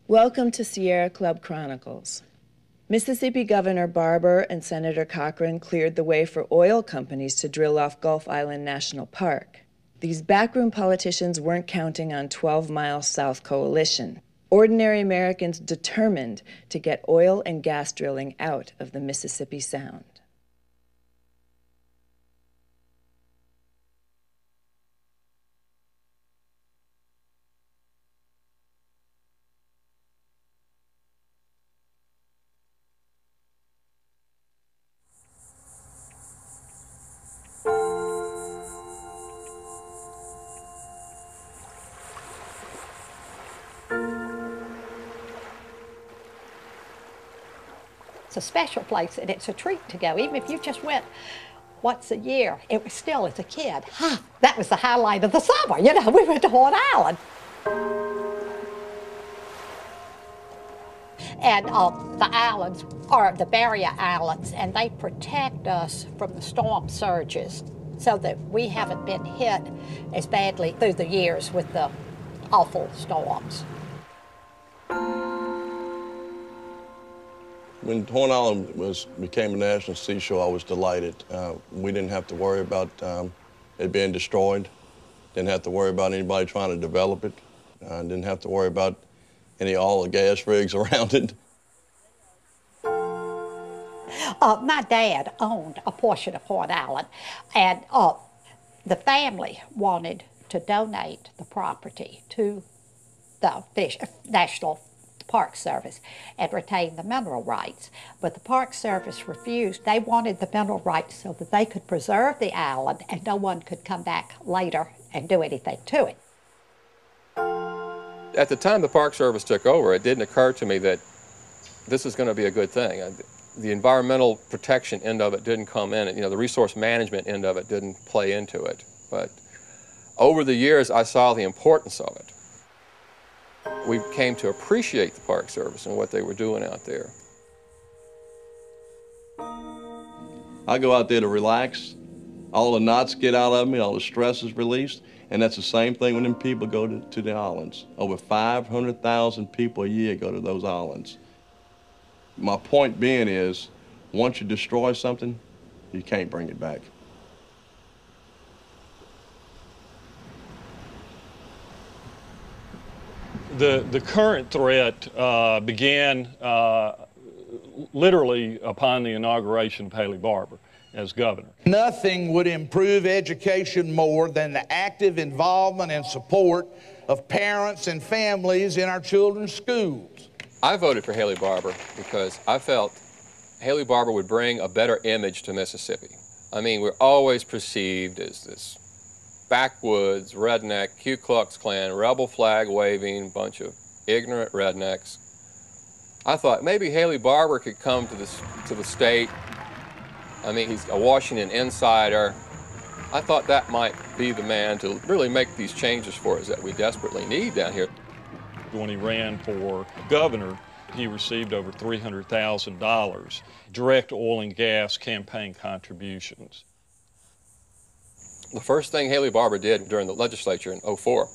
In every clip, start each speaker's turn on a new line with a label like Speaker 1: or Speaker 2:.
Speaker 1: Welcome to Sierra Club Chronicles. Mississippi Governor Barber and Senator Cochran cleared the way for oil companies to drill off Gulf Island National Park. These backroom politicians weren't counting on 12 Mile South coalition. Ordinary Americans determined to get oil and gas drilling out of the Mississippi Sound.
Speaker 2: It's a special place, and it's a treat to go. Even if you just went once a year, it was still, as a kid, that was the highlight of the summer. You know, we went to Horn Island. And the islands are the barrier islands, and they protect us from the storm surges so that we haven't been hit as badly through the years with the awful storms.
Speaker 3: When Horn Island became a national seashore, I was delighted. We didn't have to worry about it being destroyed. Didn't have to worry about anybody trying to develop it. Didn't have to worry about any oil or gas rigs around it.
Speaker 2: My dad owned a portion of Horn Island, and the family wanted to donate the property to the National Park Service and retain the mineral rights. But the Park Service refused. They wanted the mineral rights so that they could preserve the island and no one could come back later and do anything to it.
Speaker 4: At the time the Park Service took over, it didn't occur to me that this is going to be a good thing. The environmental protection end of it didn't come in. You know, the resource management end of it didn't play into it. But over the years, I saw the importance of it. We came to appreciate the Park Service and what they were doing out there.
Speaker 3: I go out there to relax. All the knots get out of me, all the stress is released, and that's the same thing when them people go to the islands. Over 500,000 people a year go to those islands. My point being is, once you destroy something, you can't bring it back.
Speaker 5: The current threat began literally upon the inauguration of Haley Barber as governor.
Speaker 6: Nothing would improve education more than the active involvement and support of parents and families in our children's schools.
Speaker 4: I voted for Haley Barber because I felt Haley Barber would bring a better image to Mississippi. I mean, we're always perceived as this backwoods, redneck, Ku Klux Klan, rebel flag waving bunch of ignorant rednecks. I thought maybe Haley Barber could come to the state. I mean, he's a Washington insider. I thought that might be the man to really make these changes for us that we desperately need down here.
Speaker 5: When he ran for governor, he received over $300,000 direct oil and gas campaign contributions.
Speaker 4: The first thing Haley Barber did during the legislature in '04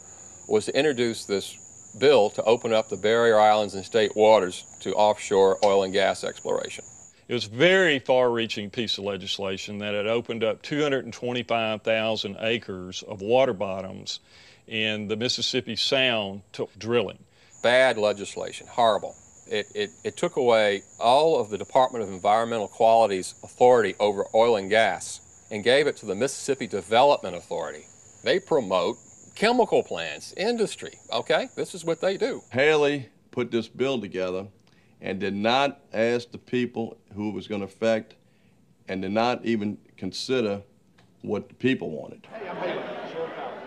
Speaker 4: was to introduce this bill to open up the barrier islands and state waters to offshore oil and gas exploration.
Speaker 5: It was a very far-reaching piece of legislation that had opened up 225,000 acres of water bottoms in the Mississippi Sound to drilling.
Speaker 4: Bad legislation, horrible. It took away all of the Department of Environmental Quality's authority over oil and gas and gave it to the Mississippi Development Authority. They promote chemical plants, industry, okay? This is what they do.
Speaker 3: Haley put this bill together and did not ask the people who it was going to affect and did not even consider what the people wanted.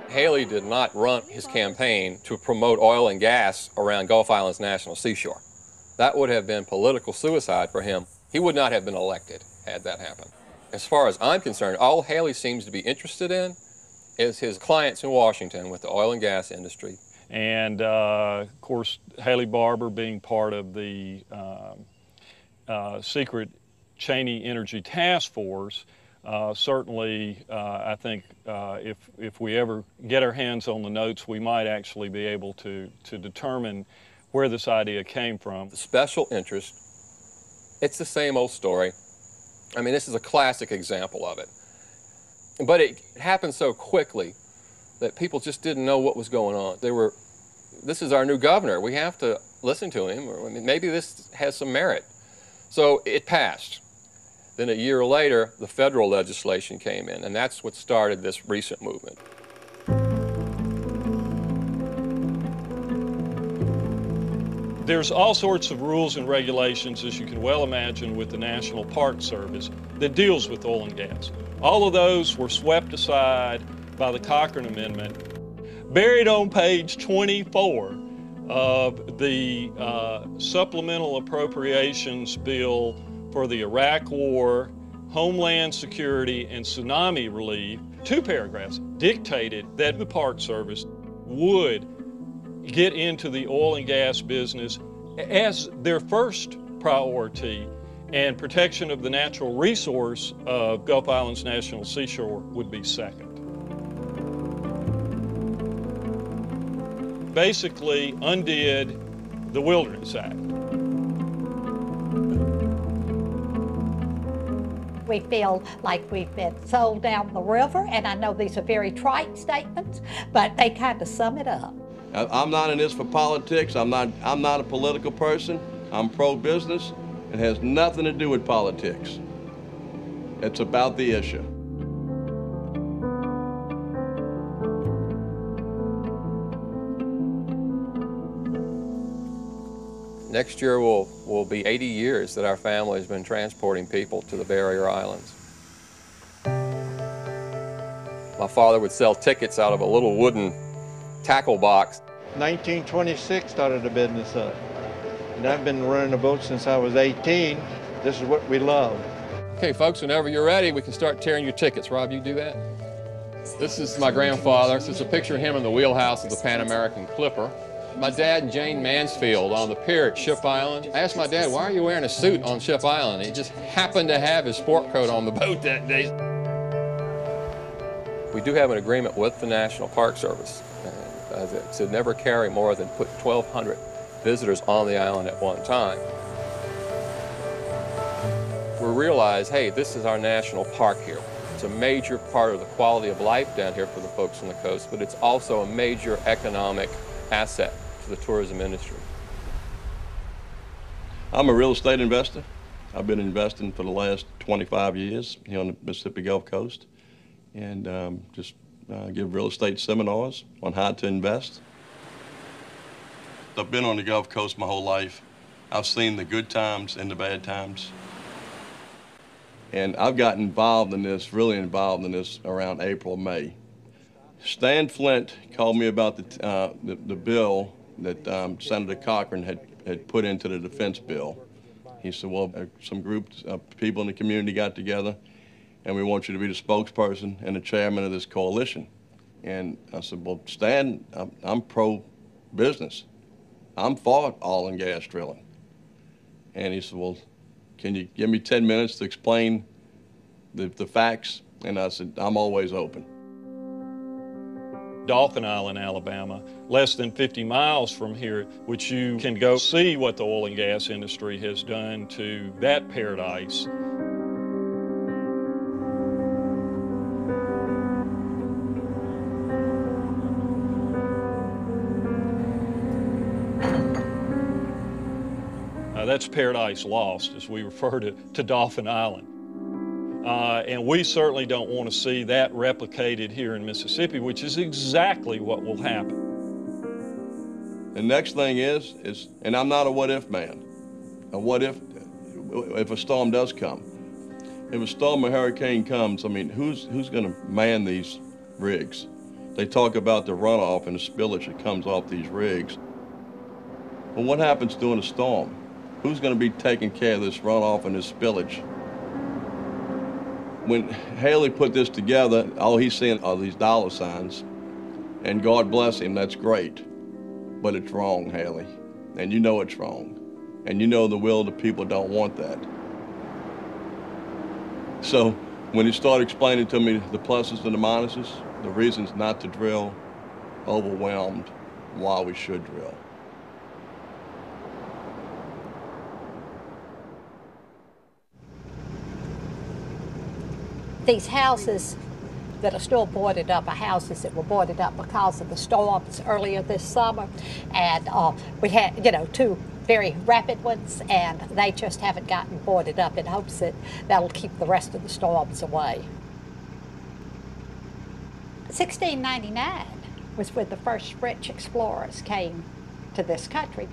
Speaker 4: Haley did not run his campaign to promote oil and gas around Gulf Island's national seashore. That would have been political suicide for him. He would not have been elected had that happened. As far as I'm concerned, all Haley seems to be interested in is his clients in Washington with the oil and gas industry.
Speaker 5: And of course, Haley Barber being part of the secret Cheney Energy Task Force, certainly I think if we ever get our hands on the notes, we might actually be able to determine where this idea came from.
Speaker 4: The special interest, it's the same old story. I mean, this is a classic example of it. But it happened so quickly that people just didn't know what was going on. This is our new governor. We have to listen to him. Or, I mean, maybe this has some merit. So it passed. Then a year later, the federal legislation came in, and that's what started this recent movement.
Speaker 5: There's all sorts of rules and regulations, as you can well imagine, with the National Park Service that deals with oil and gas. All of those were swept aside by the Cochran Amendment. Buried on page 24 of the Supplemental Appropriations Bill for the Iraq War, Homeland Security, and Tsunami Relief, 2 paragraphs dictated that the Park Service would get into the oil and gas business as their first priority, and protection of the natural resource of Gulf Islands National Seashore would be second. Basically undid the Wilderness Act.
Speaker 2: We feel like we've been sold down the river, and I know these are very trite statements, but they kind of sum it up.
Speaker 3: I'm not in this for politics. I'm not a political person. I'm pro-business. It has nothing to do with politics. It's about the issue.
Speaker 4: Next year will be 80 years that our family has been transporting people to the barrier islands. My father would sell tickets out of a little wooden tackle box.
Speaker 7: 1926 started the business up. And I've been running a boat since I was 18. This is what we love.
Speaker 4: Okay, folks, whenever you're ready, we can start tearing your tickets. Rob, you do that? This is my grandfather. This is a picture of him in the wheelhouse of the Pan American Clipper. My dad and Jane Mansfield on the pier at Ship Island. I asked my dad, why are you wearing a suit on Ship Island? He just happened to have his sport coat on the boat that day. We do have an agreement with the National Park Service to never carry more than 1,200 visitors on the island at one time. We realize, hey, this is our national park here. It's a major part of the quality of life down here for the folks on the coast, but it's also a major economic asset to the tourism industry.
Speaker 3: I'm a real estate investor. I've been investing for the last 25 years here on the Mississippi Gulf Coast, and just give real estate seminars on how to invest. I've been on the Gulf Coast my whole life. I've seen the good times and the bad times. And I've gotten involved in this, really involved in this around April, May. Stan Flint called me about the bill that Senator Cochran had put into the defense bill. He said, well, some groups of people in the community got together, and we want you to be the spokesperson and the chairman of this coalition. And I said, well, Stan, I'm pro-business. I'm for oil and gas drilling. And he said, well, can you give me 10 minutes to explain the facts? And I said, I'm always open.
Speaker 5: Dauphin Island, Alabama, less than 50 miles from here, which you can go see what the oil and gas industry has done to that paradise. That's Paradise Lost, as we refer to Dauphin Island. And we certainly don't want to see that replicated here in Mississippi, which is exactly what will happen.
Speaker 3: The next thing is, and I'm not a what-if man, a what if a storm does come. If a storm or hurricane comes, I mean, who's going to man these rigs? They talk about the runoff and the spillage that comes off these rigs. Well, what happens during a storm? Who's going to be taking care of this runoff and this spillage? When Haley put this together, all he's seeing are these dollar signs. And God bless him, that's great. But it's wrong, Haley. And you know it's wrong. And you know the will of the people don't want that. So when he started explaining to me the pluses and the minuses, the reasons not to drill, overwhelmed why we should drill.
Speaker 2: These houses that are still boarded up are houses that were boarded up because of the storms earlier this summer. And we had, you know, two very rapid ones, and they just haven't gotten boarded up in hopes that that'll keep the rest of the storms away. 1699 was when the first French explorers came to this country.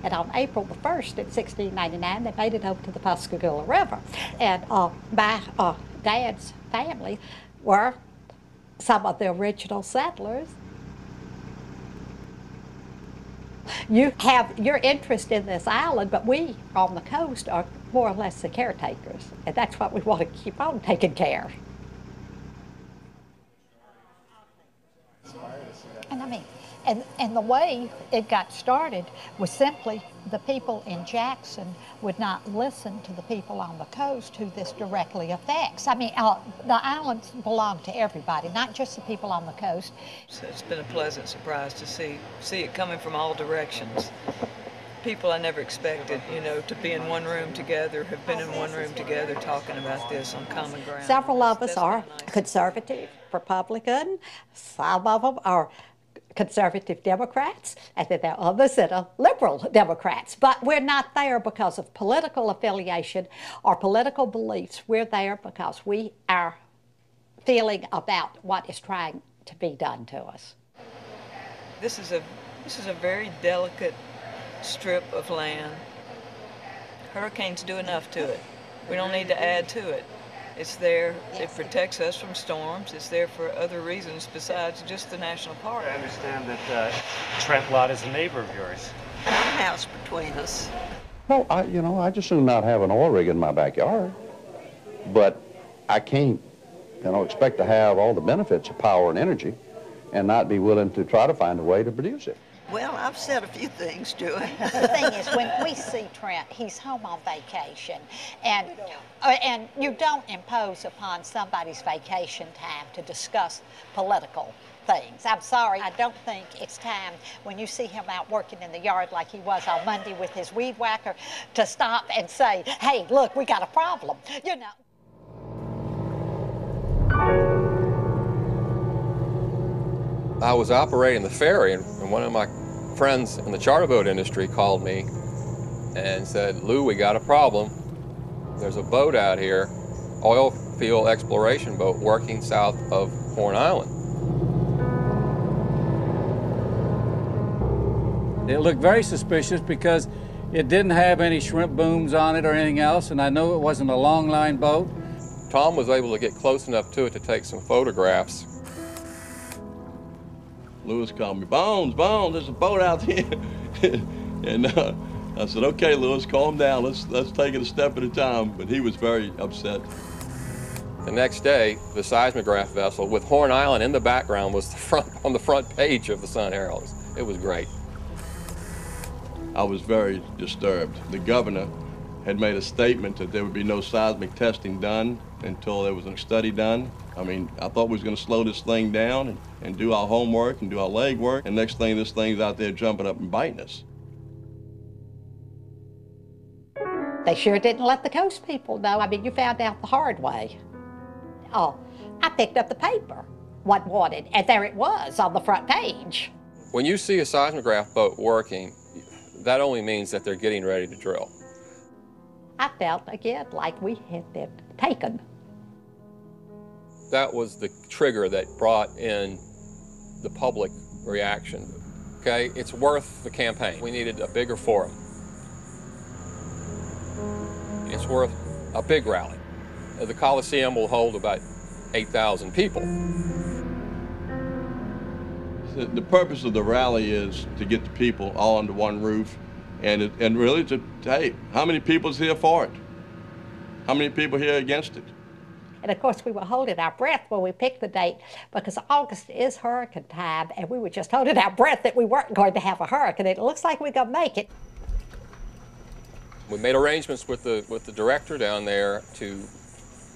Speaker 2: And on April the 1st in 1699, they made it over to the Pascagoula River. And my dad's family were some of the original settlers. You have your interest in this island, but we on the coast are more or less the caretakers. And that's what we want to keep on taking care. And I mean, and the way it got started was simply the people in Jackson would not listen to the people on the coast who this directly affects. I mean, the islands belong to everybody, not just the people on the coast.
Speaker 8: So it's been a pleasant surprise to see it coming from all directions. People I never expected, you know, to be in one room together, have been in one room together talking about this on common ground.
Speaker 2: Several of us are conservative, Republican, some of them are conservative Democrats, and then there are others that are liberal Democrats. But we're not there because of political affiliation or political beliefs. We're there because we are feeling about what is trying to be done to us.
Speaker 8: This is a very delicate strip of land. Hurricanes do enough to it. We don't need to add to it. It's there, it protects us from storms. It's there for other reasons besides just the national park.
Speaker 9: I understand that Trent Lott is a neighbor of yours.
Speaker 8: One house between us.
Speaker 10: Well, I just soon not have an oil rig in my backyard. But I can't, expect to have all the benefits of power and energy and not be willing to try to find a way to produce it.
Speaker 8: Well, I've said a few things, Joey.
Speaker 2: The thing is, when we see Trent, he's home on vacation, and you don't impose upon somebody's vacation time to discuss political things. I'm sorry, I don't think it's time when you see him out working in the yard like he was on Monday with his weed whacker to stop and say, hey, look, we got a problem, you know.
Speaker 4: I was operating the ferry, and one of my friends in the charter boat industry called me and said, Lou, we got a problem. There's a boat out here, oil field exploration boat, working south of Horn Island.
Speaker 11: It looked very suspicious because it didn't have any shrimp booms on it or anything else, and I knew it wasn't a long line boat.
Speaker 4: Tom was able to get close enough to it to take some photographs.
Speaker 3: Lewis called me, Bones, there's a boat out here. And I said, okay, Lewis, calm down. Let's take it a step at a time. But he was very upset.
Speaker 4: The next day, the seismograph vessel with Horn Island in the background was on the front page of the Sun-Herald. It was great.
Speaker 3: I was very disturbed. The governor had made a statement that there would be no seismic testing done until there was a study done. I mean, I thought we was going to slow this thing down and do our homework and do our leg work, and next thing, this thing's out there jumping up and biting us.
Speaker 2: They sure didn't let the coast people know. I mean, you found out the hard way. Oh, I picked up the paper, what wanted, and there it was on the front page.
Speaker 4: When you see a seismograph boat working, that only means that they're getting ready to drill.
Speaker 2: I felt, again, like we had been taken.
Speaker 4: That was the trigger that brought in the public reaction. Okay, it's worth the campaign. We needed a bigger forum. It's worth a big rally. The Coliseum will hold about 8,000 people.
Speaker 3: The purpose of the rally is to get the people all under one roof and really to, hey, how many people's here for it? How many people here against it?
Speaker 2: And of course, we were holding our breath when we picked the date because August is hurricane time, and we were just holding our breath that we weren't going to have a hurricane. It looks like we're going to make it.
Speaker 4: We made arrangements with the director down there to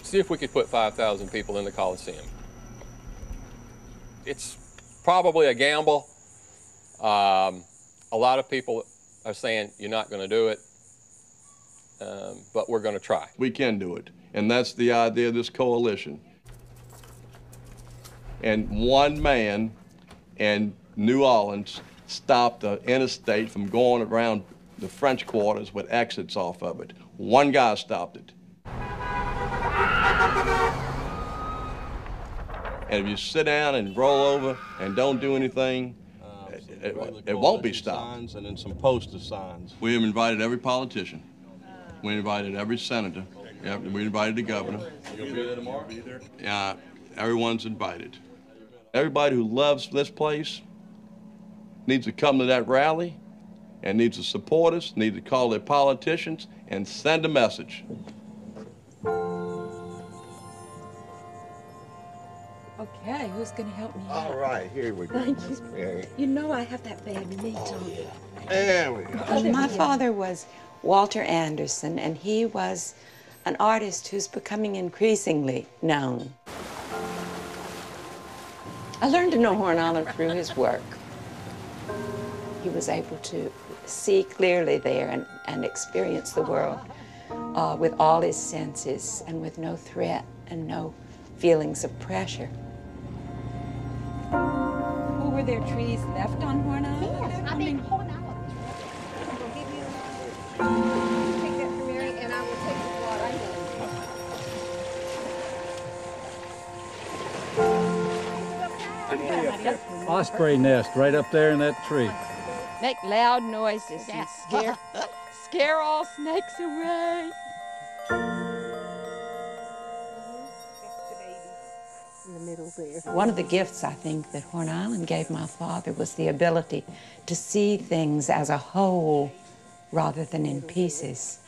Speaker 4: see if we could put 5,000 people in the Coliseum. It's probably a gamble. A lot of people are saying you're not going to do it, but we're going to try.
Speaker 3: We can do it, and that's the idea of this coalition. And one man in New Orleans stopped the interstate from going around the French Quarters with exits off of it. One guy stopped it. And if you sit down and roll over and don't do anything, it won't be stopped. And then some poster signs. We have invited every politician. We invited every senator. We invited the governor. You'll be there tomorrow? Be there? Yeah, everyone's invited. Everybody who loves this place needs to come to that rally and needs to support us, needs to call their politicians and send a message.
Speaker 12: Okay, who's going to help me out?
Speaker 13: All right, here we go.
Speaker 12: Thank you.
Speaker 13: Mary.
Speaker 12: You know I have that bad knee, don't you?
Speaker 13: There we go.
Speaker 12: My father was Walter Anderson, and he was an artist who's becoming increasingly known. I learned to know Horn Island through his work. He was able to see clearly there and experience the world with all his senses and with no threat and no feelings of pressure. Were there trees left on Horn Island?
Speaker 2: Yes, I mean, Horn Island.
Speaker 14: I will give you take that for Mary, and I will take the water.
Speaker 11: Osprey nest right up there in that tree.
Speaker 12: Make loud noises and scare all snakes away.
Speaker 14: In the middle there.
Speaker 12: One of the gifts I think that Horn Island gave my father was the ability to see things as a whole rather than in pieces.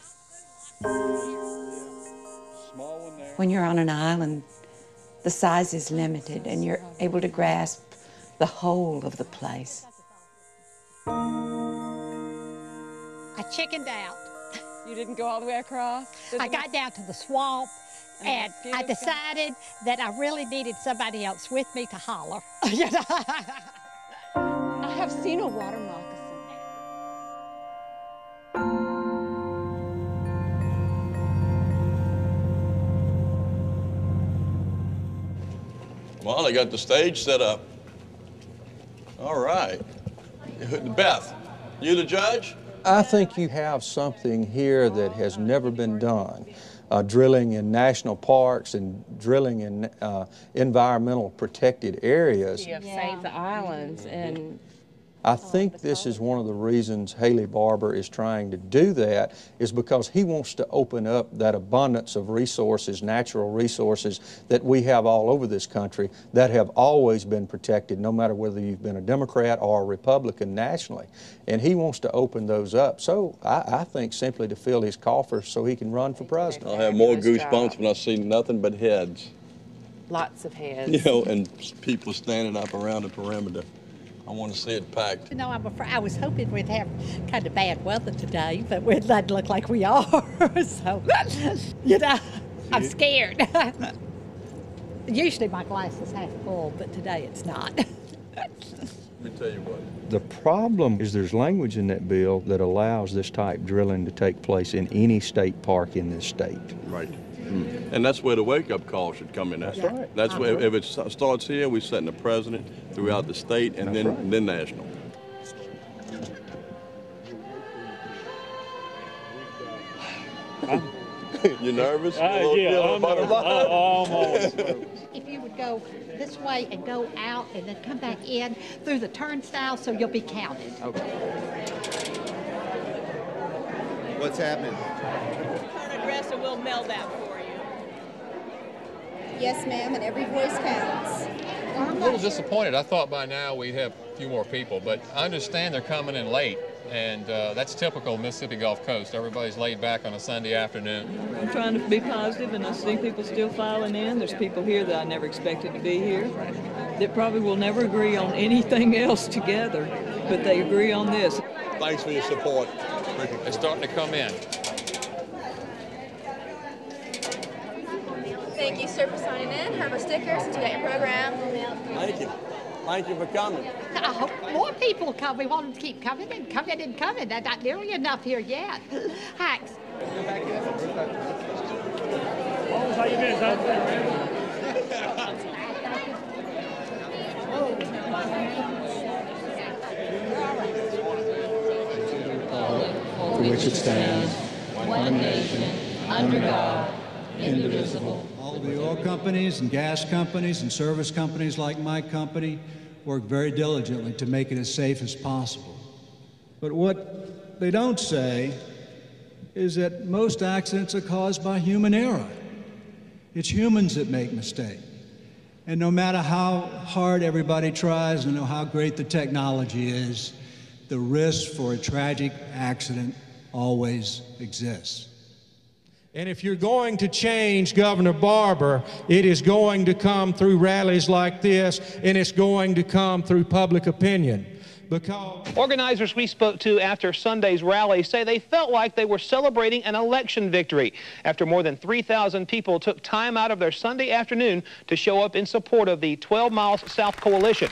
Speaker 12: When you're on an island, the size is limited and you're able to grasp the whole of the place.
Speaker 2: I chickened out.
Speaker 12: You didn't go all the way across?
Speaker 2: I got down to the swamp, and I decided that I really needed somebody else with me to holler. You know?
Speaker 12: I have seen a water moccasin.
Speaker 3: Well, they got the stage set up. All right. Beth, you the judge?
Speaker 15: I think you have something here that has never been done. Drilling in national parks and drilling in environmental protected areas.
Speaker 16: Save the islands and
Speaker 15: I think this is one of the reasons Haley Barbour is trying to do that, is because he wants to open up that abundance of resources, natural resources that we have all over this country that have always been protected, no matter whether you've been a Democrat or a Republican nationally. And he wants to open those up. So I think simply to fill his coffers so he can run for president.
Speaker 3: I'll have more goosebumps when I see nothing but heads.
Speaker 16: lots of heads.
Speaker 3: You know, and people standing up around the perimeter. I want to see it packed.
Speaker 2: You know, I was hoping we'd have kind of bad weather today, but it doesn't look like we are. So, you know, I'm scared. Usually my glass is half full, but today it's not.
Speaker 3: Let me tell you what.
Speaker 15: The problem is there's language in that bill that allows this type drilling to take place in any state park in this state.
Speaker 3: Right. And that's where the wake-up call should come in. That's right. That's where, if it starts here, we set the precedent throughout the state and then national. You nervous?
Speaker 5: Yeah, I'm always nervous.
Speaker 2: If you would go this way and go out and then come back in through the turnstile so you'll be counted.
Speaker 13: Okay. What's happening?
Speaker 17: Turn address and we'll mail that for you.
Speaker 14: Yes, ma'am, and every voice counts.
Speaker 4: I'm a little disappointed. I thought by now we'd have a few more people, but I understand they're coming in late, and that's typical Mississippi Gulf Coast. Everybody's laid back on a Sunday afternoon.
Speaker 8: I'm trying to be positive, and I see people still filing in. There's people here that I never expected to be here that probably will never agree on anything else together, but they agree on this.
Speaker 3: Thanks for your support.
Speaker 4: They're starting to come in.
Speaker 14: Thank you, sir, for signing in. Have a sticker since you got your program.
Speaker 3: Thank you. Thank you for coming.
Speaker 2: I hope more people come. We want them to keep coming and coming and coming. There's not nearly enough here yet. Thanks.
Speaker 9: How you been,
Speaker 18: for which it stands, one nation, under God, indivisible.
Speaker 19: All of the oil companies and gas companies and service companies like my company work very diligently to make it as safe as possible. But what they don't say is that most accidents are caused by human error. It's humans that make mistakes. And no matter how hard everybody tries and how great the technology is, the risk for a tragic accident always exists.
Speaker 20: And if you're going to change Governor Barber, it is going to come through rallies like this, and it's going to come through public opinion. Because
Speaker 21: organizers we spoke to after Sunday's rally say they felt like they were celebrating an election victory after more than 3,000 people took time out of their Sunday afternoon to show up in support of the 12 Miles South Coalition.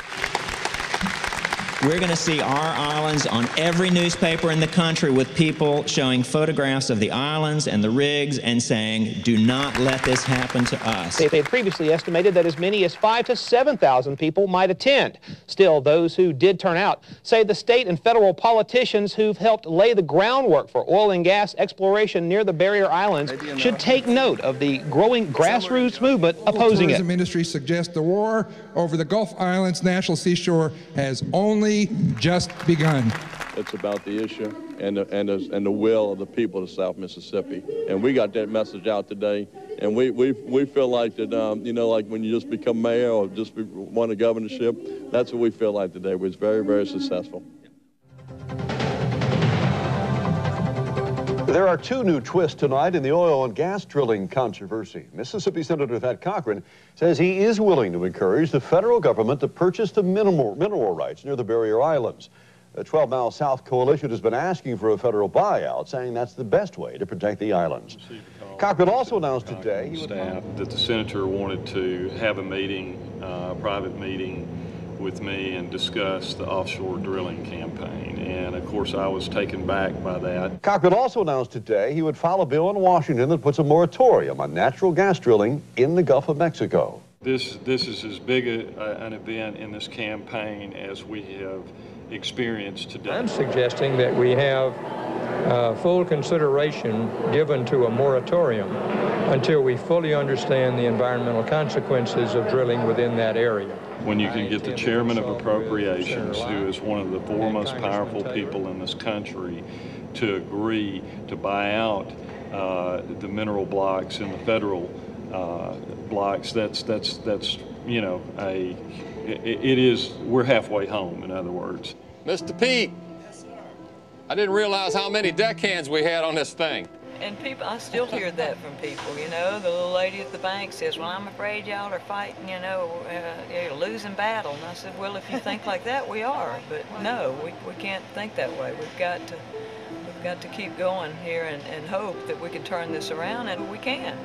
Speaker 22: We're going to see our islands on every newspaper in the country with people showing photographs of the islands and the rigs and saying, do not let this happen to us.
Speaker 21: They had previously estimated that as many as 5,000 to 7,000 people might attend. Still, those who did turn out say the state and federal politicians who've helped lay the groundwork for oil and gas exploration near the barrier islands should take note of the growing grassroots movement opposing it.
Speaker 23: The tourism industry suggests the war over the Gulf Islands National Seashore has only just begun.
Speaker 3: It's about the issue and the will of the people of South Mississippi. And we got that message out today. And we feel like that, you know, like when you just become mayor or just won a governorship, that's what we feel like today. It was very, very successful.
Speaker 24: There are two new twists tonight in the oil and gas drilling controversy. Mississippi Senator Thad Cochran says he is willing to encourage the federal government to purchase the mineral rights near the barrier islands. The 12 Mile South Coalition has been asking for a federal buyout, saying that's the best way to protect the islands. Cochran also announced today he would
Speaker 5: that the senator wanted to have a meeting, a private meeting with me and discuss the offshore drilling campaign. And of course, I was taken back by that.
Speaker 24: Cochran also announced today he would file a bill in Washington that puts a moratorium on natural gas drilling in the Gulf of Mexico.
Speaker 5: This is as big an event in this campaign as we have experienced today.
Speaker 25: I'm suggesting that we have full consideration given to a moratorium until we fully understand the environmental consequences of drilling within that area.
Speaker 5: When you can get the chairman of appropriations, who is one of the foremost powerful people in this country, to agree to buy out the mineral blocks and the federal blocks, that's you know, it is, we're halfway home, in other words.
Speaker 4: Mr. Pete, I didn't realize how many deckhands we had on this thing.
Speaker 8: And people, I still hear that from people, you know. The little lady at the bank says, well, I'm afraid y'all are fighting, you know, you're losing battle. And I said, well, if you think like that, we are. But no, we can't think that way. We've got to keep going here and hope that we can turn this around, and we can.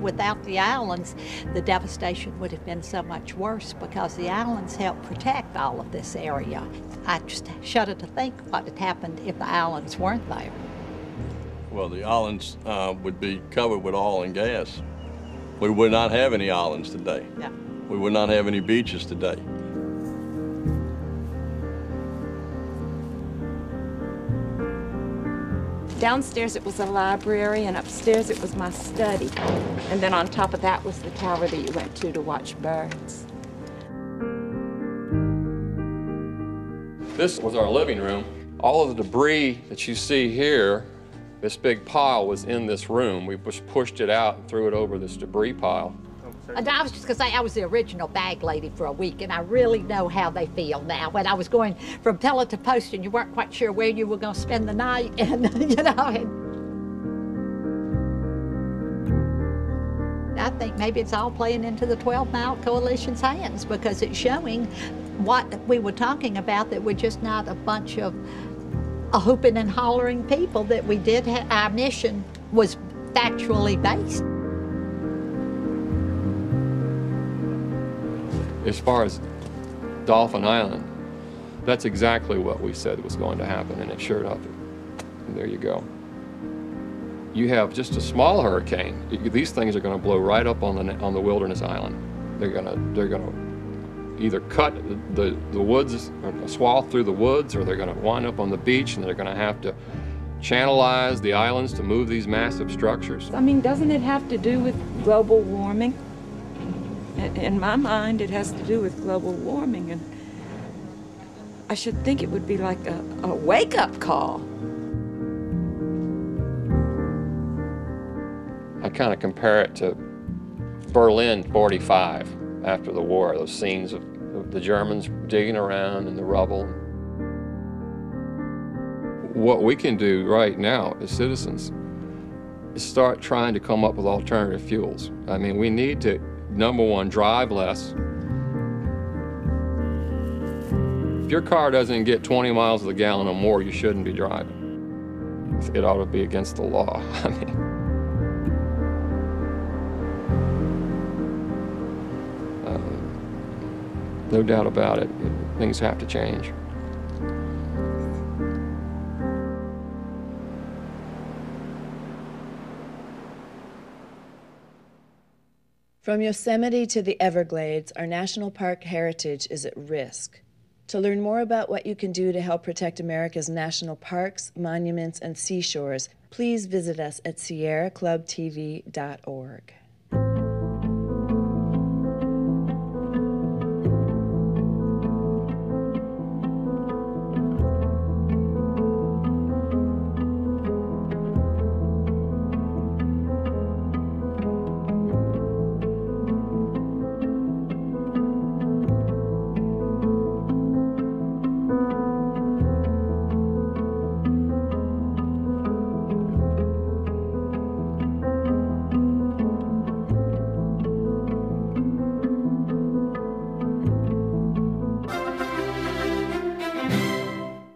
Speaker 2: Without the islands, the devastation would have been so much worse because the islands help protect all of this area. I just shudder to think what had happened if the islands weren't there.
Speaker 3: Well, the islands would be covered with oil and gas. We would not have any islands today.
Speaker 2: Yeah.
Speaker 3: We would not have any beaches today.
Speaker 12: Downstairs it was a library, and upstairs it was my study. And then on top of that was the tower that you went to watch birds.
Speaker 4: This was our living room. All of the debris that you see here, this big pile was in this room. We just pushed it out and threw it over this debris pile.
Speaker 2: And I was just going to say, I was the original bag lady for a week, and I really know how they feel now. When I was going from pillar to post, and you weren't quite sure where you were going to spend the night, and I think maybe it's all playing into the 12-Mile Coalition's hands, because it's showing what we were talking about, that we're just not a bunch of hooping and hollering people, that we did our mission was factually based.
Speaker 4: As far as Dolphin Island, that's exactly what we said was going to happen, and it sure enough, and there you go. You have just a small hurricane. These things are going to blow right up on the Wilderness Island. They're going to either cut the woods, or swath through the woods, or they're going to wind up on the beach, and they're going to have to channelize the islands to move these massive structures.
Speaker 12: I mean, doesn't it have to do with global warming? In my mind, it has to do with global warming, and I should think it would be like a wake-up call.
Speaker 4: I kind of compare it to Berlin '45 after the war, those scenes of the Germans digging around in the rubble. What we can do right now as citizens is start trying to come up with alternative fuels. I mean, we need to, number one, drive less. If your car doesn't get 20 miles to the gallon or more, you shouldn't be driving. It ought to be against the law. I mean, no doubt about it, things have to change.
Speaker 16: From Yosemite to the Everglades, our national park heritage is at risk. To learn more about what you can do to help protect America's national parks, monuments, and seashores, please visit us at sierraclubtv.org.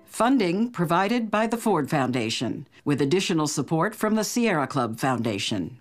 Speaker 1: Funding provided by the Ford Foundation, with additional support from the Sierra Club Foundation.